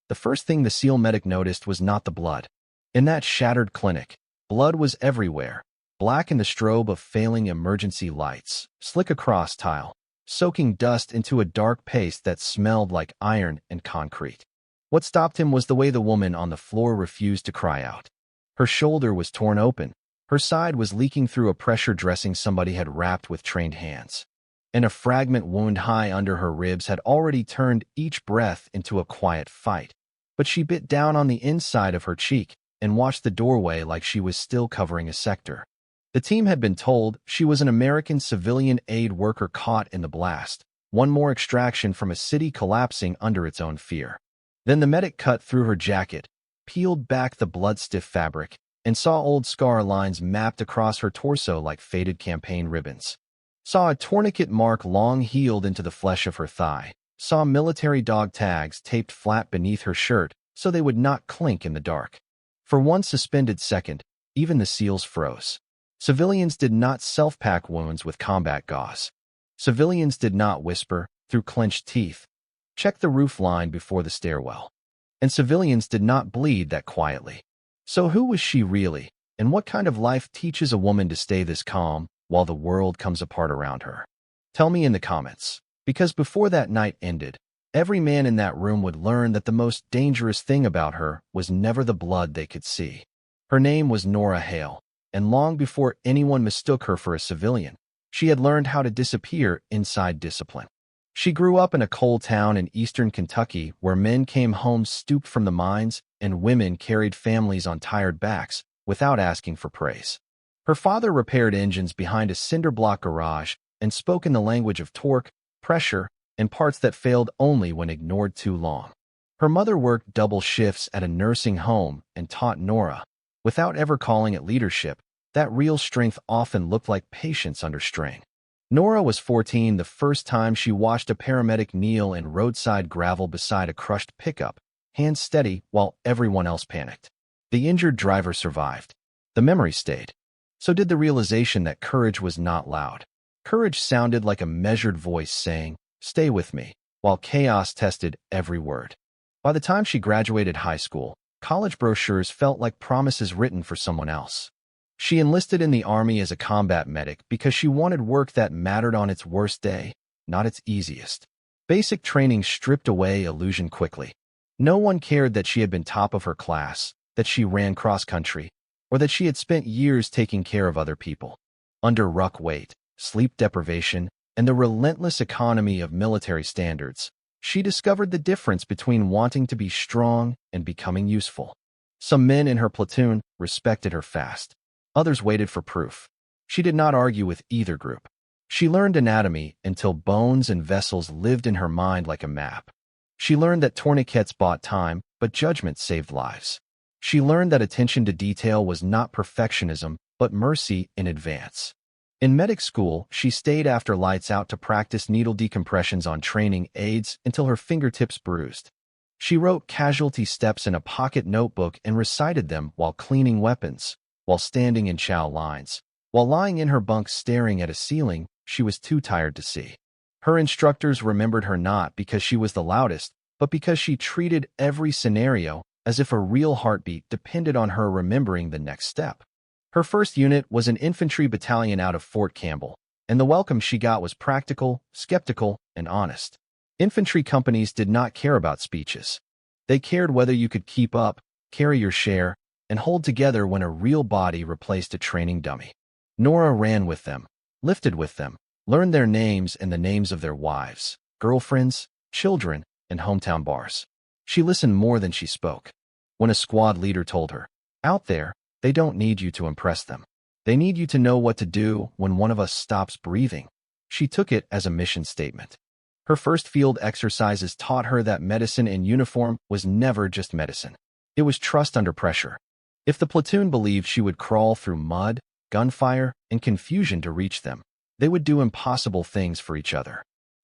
The first thing the SEAL medic noticed was not the blood. In that shattered clinic, blood was everywhere, black in the strobe of failing emergency lights, slick across tile, soaking dust into a dark paste that smelled like iron and concrete. What stopped him was the way the woman on the floor refused to cry out. Her shoulder was torn open. Her side was leaking through a pressure dressing somebody had wrapped with trained hands. And a fragment wound high under her ribs had already turned each breath into a quiet fight. But she bit down on the inside of her cheek and watched the doorway like she was still covering a sector. The team had been told she was an American civilian aid worker caught in the blast, one more extraction from a city collapsing under its own fear. Then the medic cut through her jacket, peeled back the blood-stiff fabric, and saw old scar lines mapped across her torso like faded campaign ribbons. Saw a tourniquet mark long healed into the flesh of her thigh. Saw military dog tags taped flat beneath her shirt so they would not clink in the dark. For one suspended second, even the SEALs froze. Civilians did not self-pack wounds with combat gauze. Civilians did not whisper, through clenched teeth, "Check the roof line before the stairwell." And civilians did not bleed that quietly. So who was she really, and what kind of life teaches a woman to stay this calm while the world comes apart around her? Tell me in the comments, because before that night ended, every man in that room would learn that the most dangerous thing about her was never the blood they could see. Her name was Nora Hale, and long before anyone mistook her for a civilian, she had learned how to disappear inside discipline. She grew up in a coal town in eastern Kentucky where men came home stooped from the mines and women carried families on tired backs without asking for praise. Her father repaired engines behind a cinder-block garage and spoke in the language of torque, pressure, and parts that failed only when ignored too long. Her mother worked double shifts at a nursing home and taught Nora, without ever calling it leadership, that real strength often looked like patience under strain. Nora was 14 the first time she watched a paramedic kneel in roadside gravel beside a crushed pickup, hands steady while everyone else panicked. The injured driver survived. The memory stayed. So did the realization that courage was not loud. Courage sounded like a measured voice saying, "Stay with me," while chaos tested every word. By the time she graduated high school, college brochures felt like promises written for someone else. She enlisted in the Army as a combat medic because she wanted work that mattered on its worst day, not its easiest. Basic training stripped away illusion quickly. No one cared that she had been top of her class, that she ran cross-country, or that she had spent years taking care of other people. Under ruck weight, sleep deprivation, and the relentless economy of military standards, she discovered the difference between wanting to be strong and becoming useful. Some men in her platoon respected her fast. Others waited for proof. She did not argue with either group. She learned anatomy until bones and vessels lived in her mind like a map. She learned that tourniquets bought time, but judgment saved lives. She learned that attention to detail was not perfectionism, but mercy in advance. In medic school, she stayed after lights out to practice needle decompressions on training aids until her fingertips bruised. She wrote casualty steps in a pocket notebook and recited them while cleaning weapons, while standing in chow lines, while lying in her bunk staring at a ceiling she was too tired to see. Her instructors remembered her not because she was the loudest, but because she treated every scenario as if a real heartbeat depended on her remembering the next step. Her first unit was an infantry battalion out of Fort Campbell, and the welcome she got was practical, skeptical, and honest. Infantry companies did not care about speeches. They cared whether you could keep up, carry your share, and hold together when a real body replaced a training dummy. Nora ran with them, lifted with them, learned their names and the names of their wives, girlfriends, children, and hometown bars. She listened more than she spoke. When a squad leader told her, "Out there, they don't need you to impress them. They need you to know what to do when one of us stops breathing," she took it as a mission statement. Her first field exercises taught her that medicine in uniform was never just medicine. It was trust under pressure. If the platoon believed she would crawl through mud, gunfire, and confusion to reach them, they would do impossible things for each other.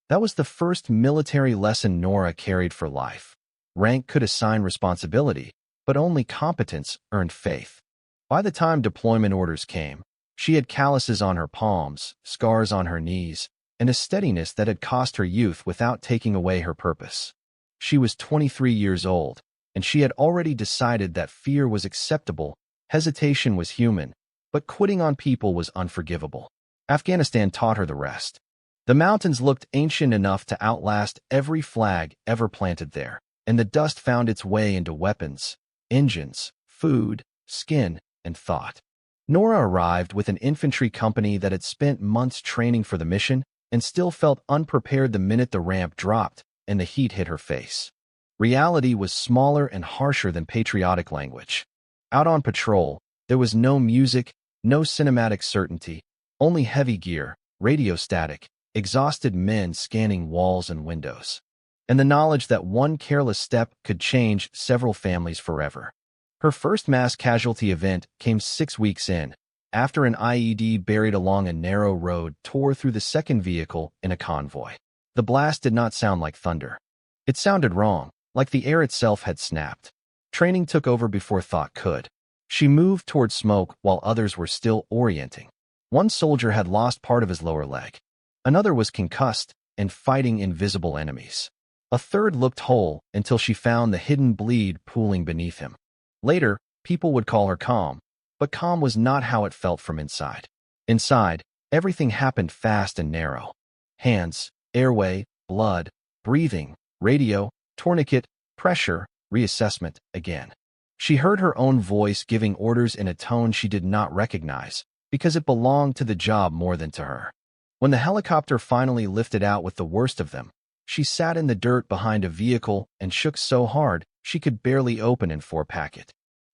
That was the first military lesson Nora carried for life. Rank could assign responsibility, but only competence earned faith. By the time deployment orders came, she had calluses on her palms, scars on her knees, and a steadiness that had cost her youth without taking away her purpose. She was 23 years old, and she had already decided that fear was acceptable, hesitation was human, but quitting on people was unforgivable. Afghanistan taught her the rest. The mountains looked ancient enough to outlast every flag ever planted there, and the dust found its way into weapons, engines, food, skin, and thought. Nora arrived with an infantry company that had spent months training for the mission and still felt unprepared the minute the ramp dropped and the heat hit her face. Reality was smaller and harsher than patriotic language. Out on patrol, there was no music, no cinematic certainty, only heavy gear, radio static, exhausted men scanning walls and windows, and the knowledge that one careless step could change several families forever. Her first mass casualty event came 6 weeks in, after an IED buried along a narrow road tore through the second vehicle in a convoy. The blast did not sound like thunder. It sounded wrong, like the air itself had snapped. Training took over before thought could. She moved toward smoke while others were still orienting. One soldier had lost part of his lower leg. Another was concussed and fighting invisible enemies. A third looked whole until she found the hidden bleed pooling beneath him. Later, people would call her calm, but calm was not how it felt from inside. Inside, everything happened fast and narrow. Hands, airway, blood, breathing, radio, tourniquet, pressure, reassessment, again. She heard her own voice giving orders in a tone she did not recognize, because it belonged to the job more than to her. When the helicopter finally lifted out with the worst of them, she sat in the dirt behind a vehicle and shook so hard she could barely open and four-pack it.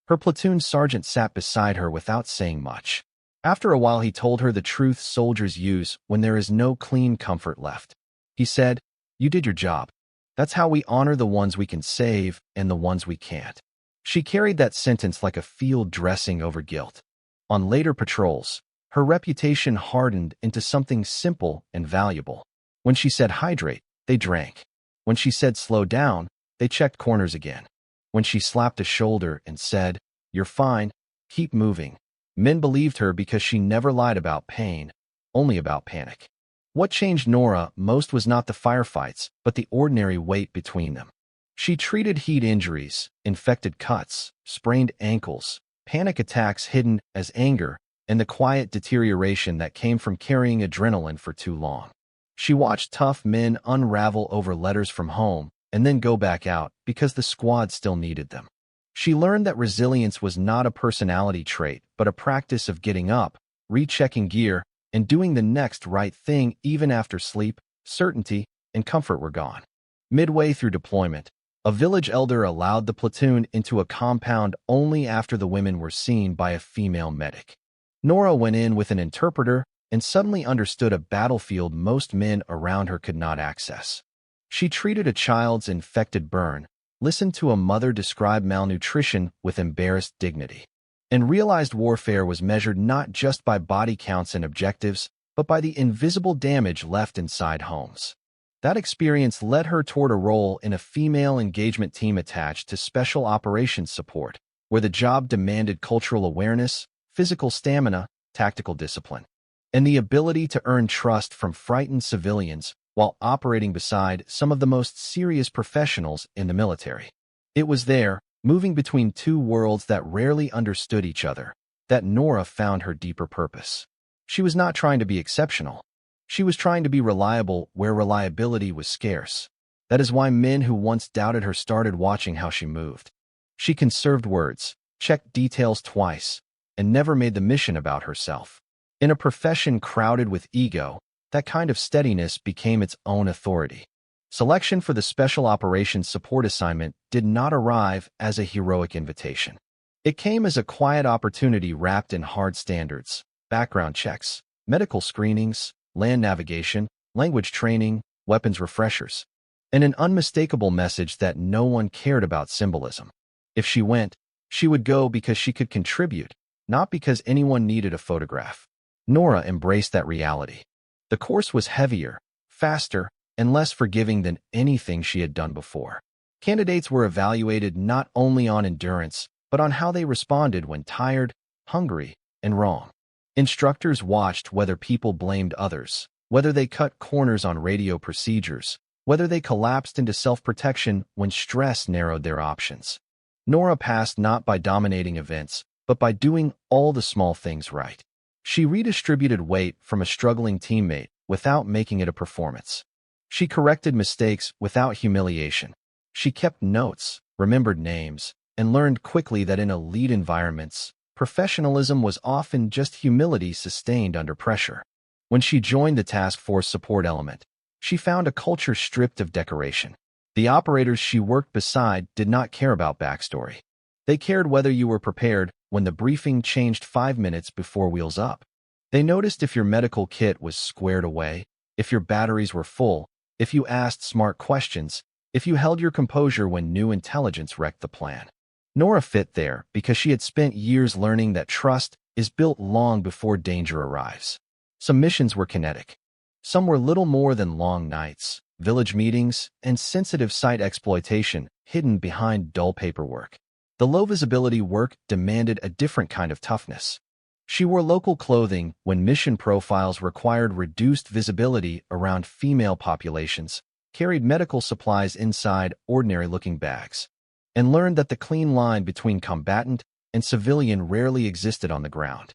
Her platoon sergeant sat beside her without saying much. After a while he told her the truth soldiers use when there is no clean comfort left. He said, "You did your job. That's how we honor the ones we can save and the ones we can't." She carried that sentence like a field dressing over guilt. On later patrols, her reputation hardened into something simple and valuable. When she said hydrate, they drank. When she said slow down, they checked corners again. When she slapped a shoulder and said, "You're fine, keep moving," men believed her because she never lied about pain, only about panic. What changed Nora most was not the firefights, but the ordinary weight between them. She treated heat injuries, infected cuts, sprained ankles, panic attacks hidden as anger, and the quiet deterioration that came from carrying adrenaline for too long. She watched tough men unravel over letters from home and then go back out because the squad still needed them. She learned that resilience was not a personality trait, but a practice of getting up, rechecking gear, and doing the next right thing even after sleep, certainty, and comfort were gone. Midway through deployment, a village elder allowed the platoon into a compound only after the women were seen by a female medic. Nora went in with an interpreter and suddenly understood a battlefield most men around her could not access. She treated a child's infected burn, listened to a mother describe malnutrition with embarrassed dignity, and realized warfare was measured not just by body counts and objectives, but by the invisible damage left inside homes. That experience led her toward a role in a female engagement team attached to Special Operations Support, where the job demanded cultural awareness, physical stamina, tactical discipline, and the ability to earn trust from frightened civilians while operating beside some of the most serious professionals in the military. It was there, moving between two worlds that rarely understood each other, that Nora found her deeper purpose. She was not trying to be exceptional. She was trying to be reliable where reliability was scarce. That is why men who once doubted her started watching how she moved. She conserved words, checked details twice, and never made the mission about herself. In a profession crowded with ego, that kind of steadiness became its own authority. Selection for the Special Operations Support assignment did not arrive as a heroic invitation. It came as a quiet opportunity wrapped in hard standards, background checks, medical screenings, land navigation, language training, weapons refreshers, and an unmistakable message that no one cared about symbolism. If she went, she would go because she could contribute, not because anyone needed a photograph. Nora embraced that reality. The course was heavier, faster, and less forgiving than anything she had done before. Candidates were evaluated not only on endurance, but on how they responded when tired, hungry, and wrong. Instructors watched whether people blamed others, whether they cut corners on radio procedures, whether they collapsed into self-protection when stress narrowed their options. Nora passed not by dominating events, but by doing all the small things right. She redistributed weight from a struggling teammate without making it a performance. She corrected mistakes without humiliation. She kept notes, remembered names, and learned quickly that in elite environments, professionalism was often just humility sustained under pressure. When she joined the task force support element, she found a culture stripped of decoration. The operators she worked beside did not care about backstory. They cared whether you were prepared when the briefing changed 5 minutes before wheels up. They noticed if your medical kit was squared away, if your batteries were full, if you asked smart questions, if you held your composure when new intelligence wrecked the plan. Nora fit there because she had spent years learning that trust is built long before danger arrives. Some missions were kinetic. Some were little more than long nights, village meetings, and sensitive site exploitation hidden behind dull paperwork. The low-visibility work demanded a different kind of toughness. She wore local clothing when mission profiles required reduced visibility around female populations, carried medical supplies inside ordinary-looking bags, and learned that the clean line between combatant and civilian rarely existed on the ground.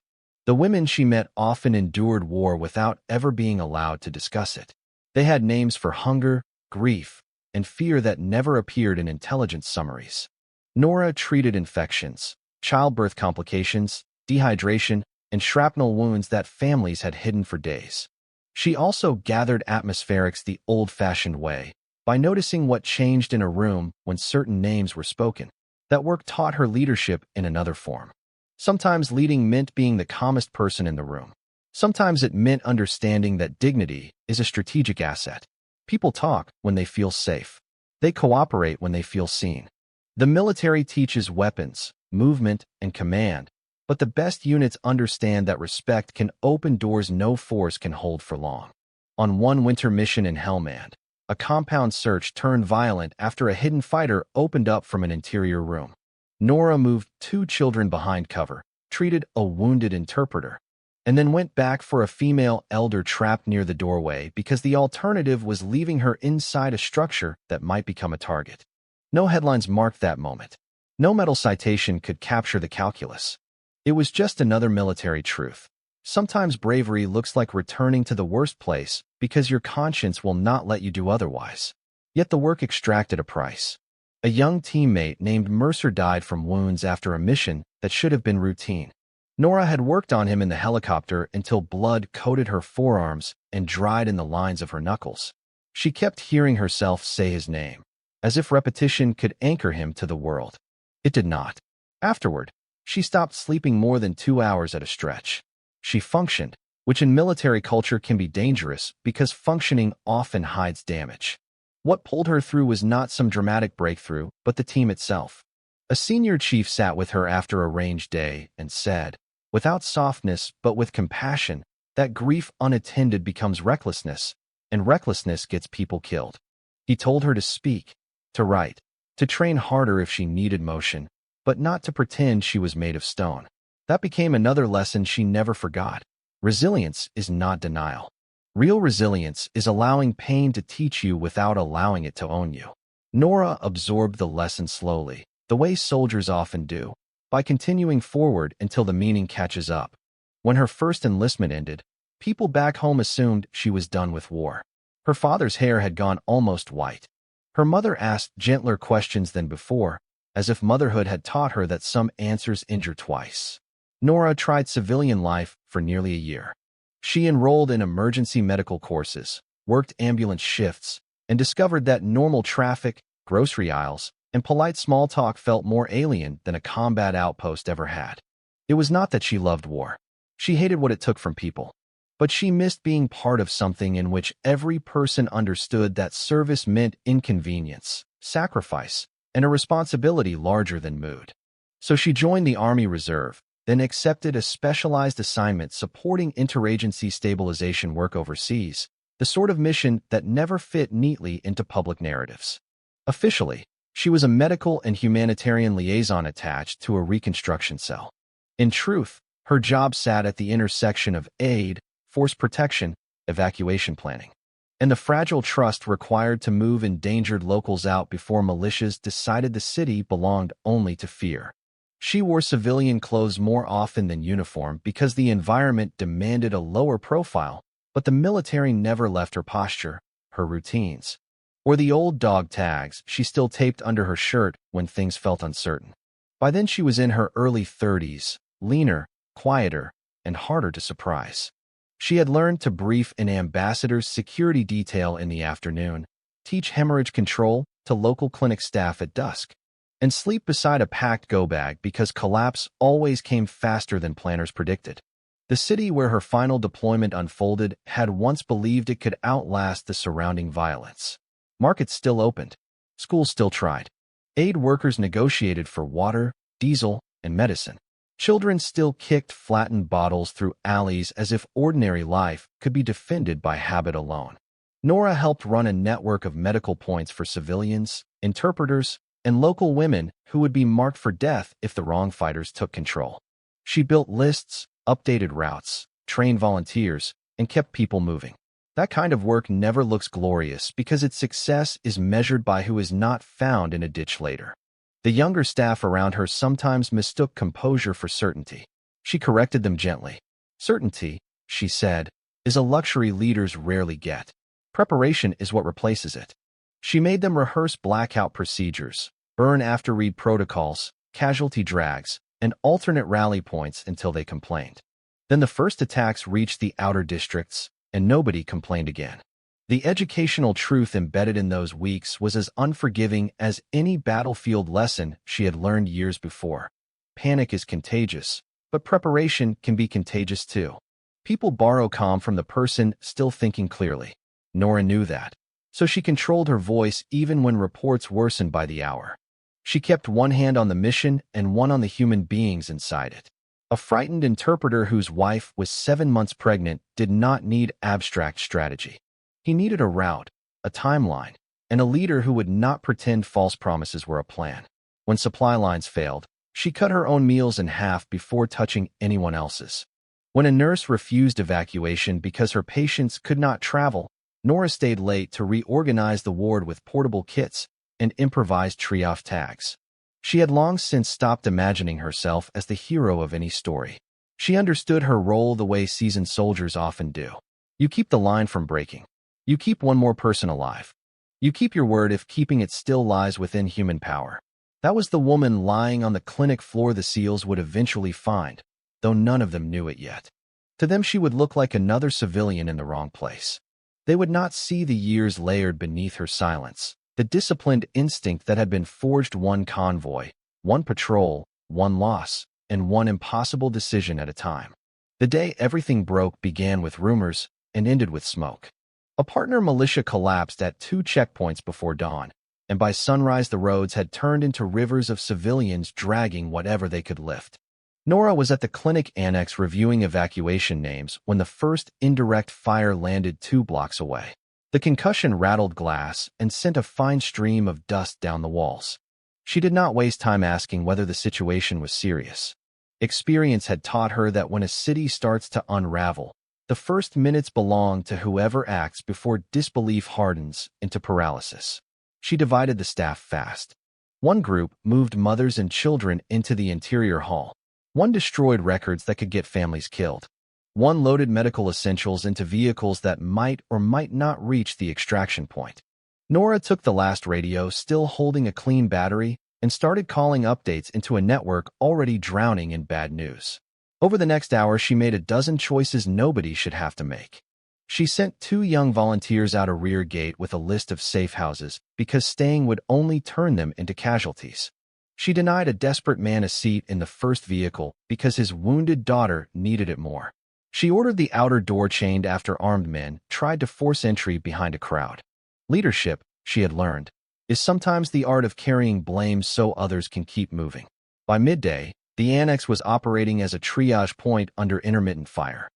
The women she met often endured war without ever being allowed to discuss it. They had names for hunger, grief, and fear that never appeared in intelligence summaries. Nora treated infections, childbirth complications, dehydration, and shrapnel wounds that families had hidden for days. She also gathered atmospherics the old-fashioned way, by noticing what changed in a room when certain names were spoken. That work taught her leadership in another form. Sometimes leading meant being the calmest person in the room. Sometimes it meant understanding that dignity is a strategic asset. People talk when they feel safe. They cooperate when they feel seen. The military teaches weapons, movement, and command, but the best units understand that respect can open doors no force can hold for long. On one winter mission in Helmand, a compound search turned violent after a hidden fighter opened up from an interior room. Nora moved 2 children behind cover, treated a wounded interpreter, and then went back for a female elder trapped near the doorway because the alternative was leaving her inside a structure that might become a target. No headlines marked that moment. No medal citation could capture the calculus. It was just another military truth. Sometimes bravery looks like returning to the worst place because your conscience will not let you do otherwise. Yet the work extracted a price. A young teammate named Mercer died from wounds after a mission that should have been routine. Nora had worked on him in the helicopter until blood coated her forearms and dried in the lines of her knuckles. She kept hearing herself say his name, as if repetition could anchor him to the world. It did not. Afterward, she stopped sleeping more than 2 hours at a stretch. She functioned, which in military culture can be dangerous because functioning often hides damage. What pulled her through was not some dramatic breakthrough, but the team itself. A senior chief sat with her after a range day and said, without softness but with compassion, that grief unattended becomes recklessness, and recklessness gets people killed. He told her to speak, to write, to train harder if she needed motion, but not to pretend she was made of stone. That became another lesson she never forgot. Resilience is not denial. Real resilience is allowing pain to teach you without allowing it to own you. Nora absorbed the lesson slowly, the way soldiers often do, by continuing forward until the meaning catches up. When her first enlistment ended, people back home assumed she was done with war. Her father's hair had gone almost white. Her mother asked gentler questions than before, as if motherhood had taught her that some answers injure twice. Nora tried civilian life for nearly a year. She enrolled in emergency medical courses, worked ambulance shifts, and discovered that normal traffic, grocery aisles, and polite small talk felt more alien than a combat outpost ever had. It was not that she loved war. She hated what it took from people. But she missed being part of something in which every person understood that service meant inconvenience, sacrifice, and a responsibility larger than mood. So she joined the Army Reserve, then accepted a specialized assignment supporting interagency stabilization work overseas, the sort of mission that never fit neatly into public narratives. Officially, she was a medical and humanitarian liaison attached to a reconstruction cell. In truth, her job sat at the intersection of aid, force protection, evacuation planning. and the fragile trust required to move endangered locals out before militias decided the city belonged only to fear. She wore civilian clothes more often than uniform because the environment demanded a lower profile, but the military never left her posture, her routines, or the old dog tags she still taped under her shirt when things felt uncertain. By then she was in her early 30s, leaner, quieter, and harder to surprise. She had learned to brief an ambassador's security detail in the afternoon, teach hemorrhage control to local clinic staff at dusk, and sleep beside a packed go-bag because collapse always came faster than planners predicted. The city where her final deployment unfolded had once believed it could outlast the surrounding violence. Markets still opened. Schools still tried. Aid workers negotiated for water, diesel, and medicine. Children still kicked flattened bottles through alleys as if ordinary life could be defended by habit alone. Nora helped run a network of medical points for civilians, interpreters, and local women who would be marked for death if the wrong fighters took control. She built lists, updated routes, trained volunteers, and kept people moving. That kind of work never looks glorious because its success is measured by who is not found in a ditch later. The younger staff around her sometimes mistook composure for certainty. She corrected them gently. Certainty, she said, is a luxury leaders rarely get. Preparation is what replaces it. She made them rehearse blackout procedures, burn after-read protocols, casualty drags, and alternate rally points until they complained. Then the first attacks reached the outer districts, and nobody complained again. The educational truth embedded in those weeks was as unforgiving as any battlefield lesson she had learned years before. Panic is contagious, but preparation can be contagious too. People borrow calm from the person still thinking clearly. Nora knew that. So she controlled her voice even when reports worsened by the hour. She kept one hand on the mission and one on the human beings inside it. A frightened interpreter whose wife was 7 months pregnant did not need abstract strategy. He needed a route, a timeline, and a leader who would not pretend false promises were a plan. When supply lines failed, she cut her own meals in half before touching anyone else's. When a nurse refused evacuation because her patients could not travel, Nora stayed late to reorganize the ward with portable kits and improvised triage tags. She had long since stopped imagining herself as the hero of any story. She understood her role the way seasoned soldiers often do. You keep the line from breaking. You keep one more person alive. You keep your word if keeping it still lies within human power. That was the woman lying on the clinic floor the SEALs would eventually find, though none of them knew it yet. To them she would look like another civilian in the wrong place. They would not see the years layered beneath her silence, the disciplined instinct that had been forged one convoy, one patrol, one loss, and one impossible decision at a time. The day everything broke began with rumors and ended with smoke. A partner militia collapsed at 2 checkpoints before dawn, and by sunrise the roads had turned into rivers of civilians dragging whatever they could lift. Nora was at the clinic annex reviewing evacuation names when the first indirect fire landed 2 blocks away. The concussion rattled glass and sent a fine stream of dust down the walls. She did not waste time asking whether the situation was serious. Experience had taught her that when a city starts to unravel, the first minutes belong to whoever acts before disbelief hardens into paralysis. She divided the staff fast. One group moved mothers and children into the interior hall. One destroyed records that could get families killed. One loaded medical essentials into vehicles that might or might not reach the extraction point. Nora took the last radio, still holding a clean battery, and started calling updates into a network already drowning in bad news. Over the next hour, she made a dozen choices nobody should have to make. She sent 2 young volunteers out a rear gate with a list of safe houses because staying would only turn them into casualties. She denied a desperate man a seat in the first vehicle because his wounded daughter needed it more. She ordered the outer door chained after armed men tried to force entry behind a crowd. Leadership, she had learned, is sometimes the art of carrying blame so others can keep moving. By midday, the annex was operating as a triage point under intermittent fire.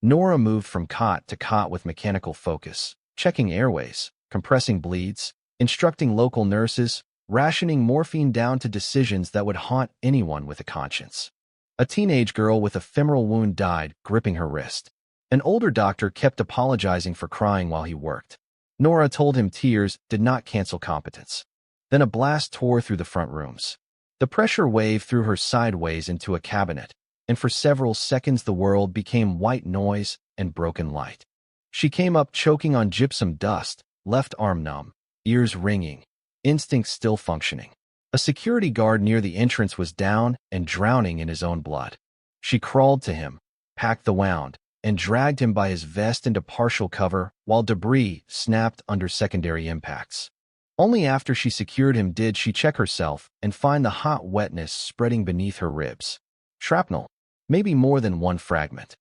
Nora moved from cot to cot with mechanical focus, checking airways, compressing bleeds, instructing local nurses, rationing morphine down to decisions that would haunt anyone with a conscience. A teenage girl with a femoral wound died, gripping her wrist. An older doctor kept apologizing for crying while he worked. Nora told him tears did not cancel competence. Then a blast tore through the front rooms. The pressure wave threw her sideways into a cabinet, and for several seconds the world became white noise and broken light. She came up choking on gypsum dust, left arm numb, ears ringing, instincts still functioning. A security guard near the entrance was down and drowning in his own blood. She crawled to him, packed the wound, and dragged him by his vest into partial cover while debris snapped under secondary impacts. Only after she secured him did she check herself and find the hot wetness spreading beneath her ribs. Shrapnel, maybe more than one fragment.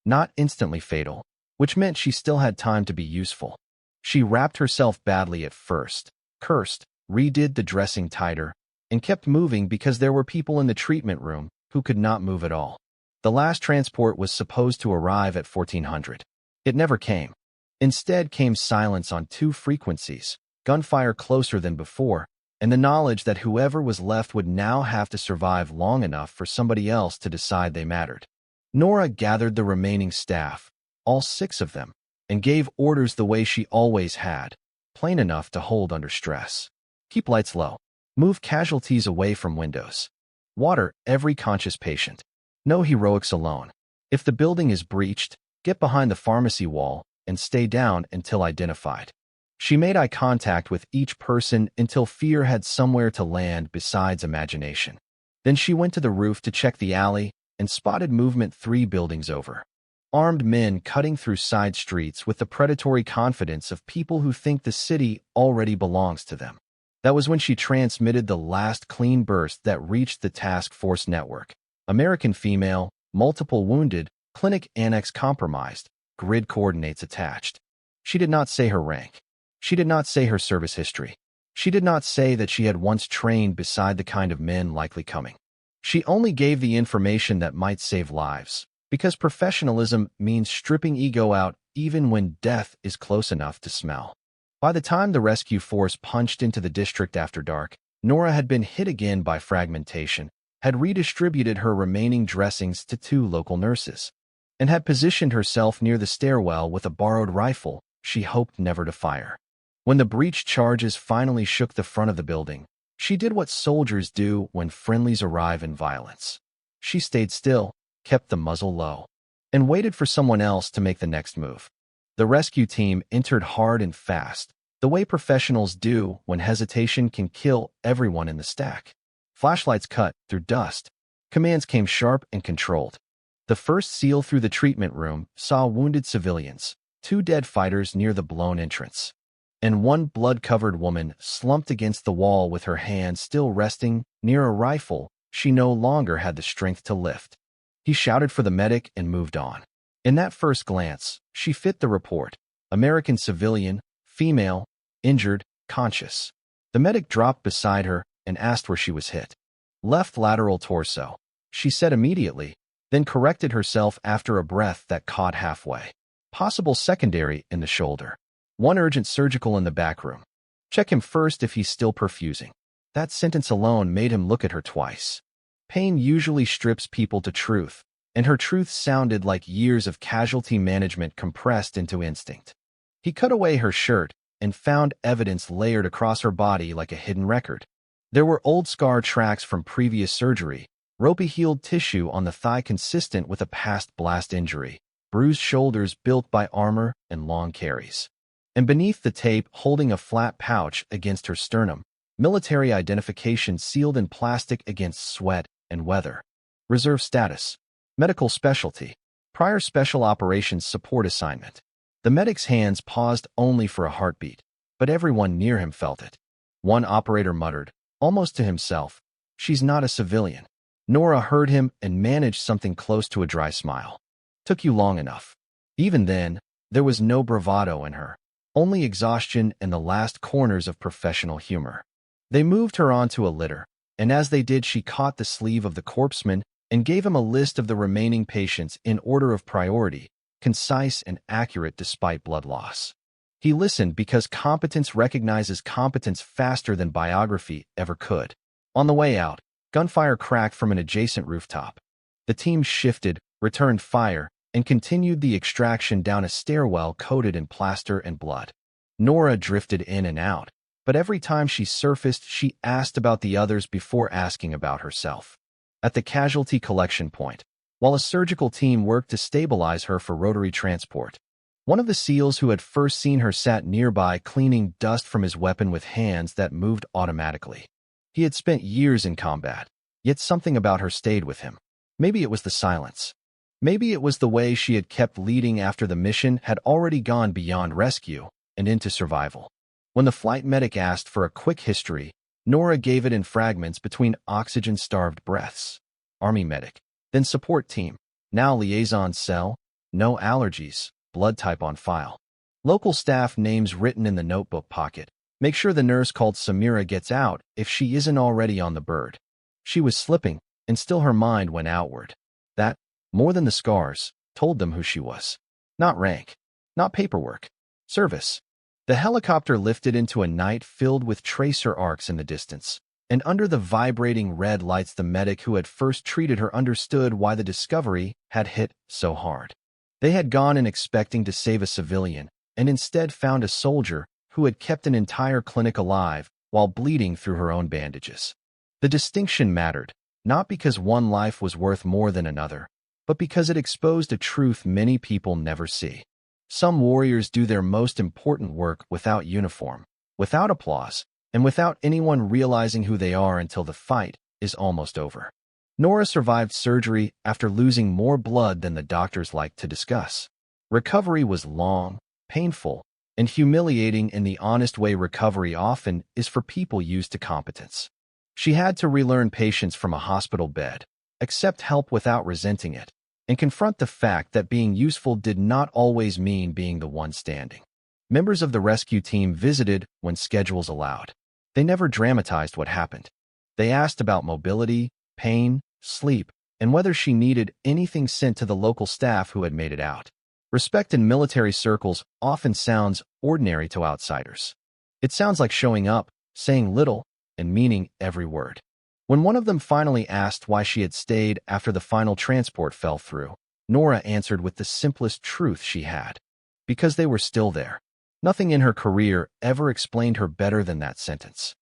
Not instantly fatal, which meant she still had time to be useful. She wrapped herself badly at first, cursed, redid the dressing tighter, and kept moving because there were people in the treatment room who could not move at all. The last transport was supposed to arrive at 1400. It never came. Instead came silence on two frequencies, gunfire closer than before, and the knowledge that whoever was left would now have to survive long enough for somebody else to decide they mattered. Nora gathered the remaining staff, all 6 of them, and gave orders the way she always had, plain enough to hold under stress. Keep lights low. Move casualties away from windows. Water every conscious patient. No heroics alone. If the building is breached, get behind the pharmacy wall and stay down until identified. She made eye contact with each person until fear had somewhere to land besides imagination. Then she went to the roof to check the alley and spotted movement 3 buildings over. Armed men cutting through side streets with the predatory confidence of people who think the city already belongs to them. That was when she transmitted the last clean burst that reached the task force network. American female, multiple wounded, clinic annex compromised, grid coordinates attached. She did not say her rank. She did not say her service history. She did not say that she had once trained beside the kind of men likely coming. She only gave the information that might save lives, because professionalism means stripping ego out even when death is close enough to smell. By the time the rescue force punched into the district after dark, Nora had been hit again by fragmentation, had redistributed her remaining dressings to 2 local nurses, and had positioned herself near the stairwell with a borrowed rifle she hoped never to fire. When the breach charges finally shook the front of the building, she did what soldiers do when friendlies arrive in violence. She stayed still, kept the muzzle low, and waited for someone else to make the next move. The rescue team entered hard and fast, the way professionals do when hesitation can kill everyone in the stack. Flashlights cut through dust. Commands came sharp and controlled. The first seal through the treatment room saw wounded civilians, 2 dead fighters near the blown entrance, and 1 blood-covered woman slumped against the wall with her hand still resting near a rifle she no longer had the strength to lift. He shouted for the medic and moved on. In that first glance, she fit the report. American civilian, female, injured, conscious. The medic dropped beside her and asked where she was hit. Left lateral torso, she said immediately, then corrected herself after a breath that caught halfway. Possible secondary in the shoulder. 1 urgent surgical in the back room. Check him first if he's still perfusing. That sentence alone made him look at her twice. Pain usually strips people to truth, and her truth sounded like years of casualty management compressed into instinct. He cut away her shirt and found evidence layered across her body like a hidden record. There were old scar tracks from previous surgery, ropey healed tissue on the thigh consistent with a past blast injury, bruised shoulders built by armor and long carries. And beneath the tape, holding a flat pouch against her sternum, military identification sealed in plastic against sweat and weather. Reserve status. Medical specialty. Prior special operations support assignment. The medic's hands paused only for a heartbeat, but everyone near him felt it. One operator muttered, almost to himself, "She's not a civilian." Nora heard him and managed something close to a dry smile. "Took you long enough." Even then, there was no bravado in her, only exhaustion and the last corners of professional humor. They moved her onto a litter, and as they did she caught the sleeve of the corpseman and gave him a list of the remaining patients in order of priority, concise and accurate despite blood loss. He listened because competence recognizes competence faster than biography ever could. On the way out, gunfire cracked from an adjacent rooftop. The team shifted, returned fire, and continued the extraction down a stairwell coated in plaster and blood. Nora drifted in and out, but every time she surfaced, she asked about the others before asking about herself. At the casualty collection point, while a surgical team worked to stabilize her for rotary transport, one of the SEALs who had first seen her sat nearby cleaning dust from his weapon with hands that moved automatically. He had spent years in combat, yet something about her stayed with him. Maybe it was the silence. Maybe it was the way she had kept leading after the mission had already gone beyond rescue and into survival. When the flight medic asked for a quick history, Nora gave it in fragments between oxygen-starved breaths. Army medic, then support team, now liaison cell, no allergies, blood type on file. Local staff names written in the notebook pocket. Make sure the nurse called Samira gets out if she isn't already on the bird. She was slipping, and still her mind went outward. That, more than the scars, told them who she was. Not rank, not paperwork, service. The helicopter lifted into a night filled with tracer arcs in the distance, and under the vibrating red lights the medic who had first treated her understood why the Discovery had hit so hard. They had gone in expecting to save a civilian, and instead found a soldier who had kept an entire clinic alive while bleeding through her own bandages. The distinction mattered, not because one life was worth more than another, but because it exposed a truth many people never see. Some warriors do their most important work without uniform, without applause, and without anyone realizing who they are until the fight is almost over. Nora survived surgery after losing more blood than the doctors liked to discuss. Recovery was long, painful, and humiliating in the honest way recovery often is for people used to competence. She had to relearn patience from a hospital bed, accept help without resenting it, and confront the fact that being useful did not always mean being the one standing. Members of the rescue team visited when schedules allowed. They never dramatized what happened. They asked about mobility, pain, sleep, and whether she needed anything sent to the local staff who had made it out. Respect in military circles often sounds ordinary to outsiders. It sounds like showing up, saying little, and meaning every word. When one of them finally asked why she had stayed after the final transport fell through, Nora answered with the simplest truth she had. Because they were still there. Nothing in her career ever explained her better than that sentence.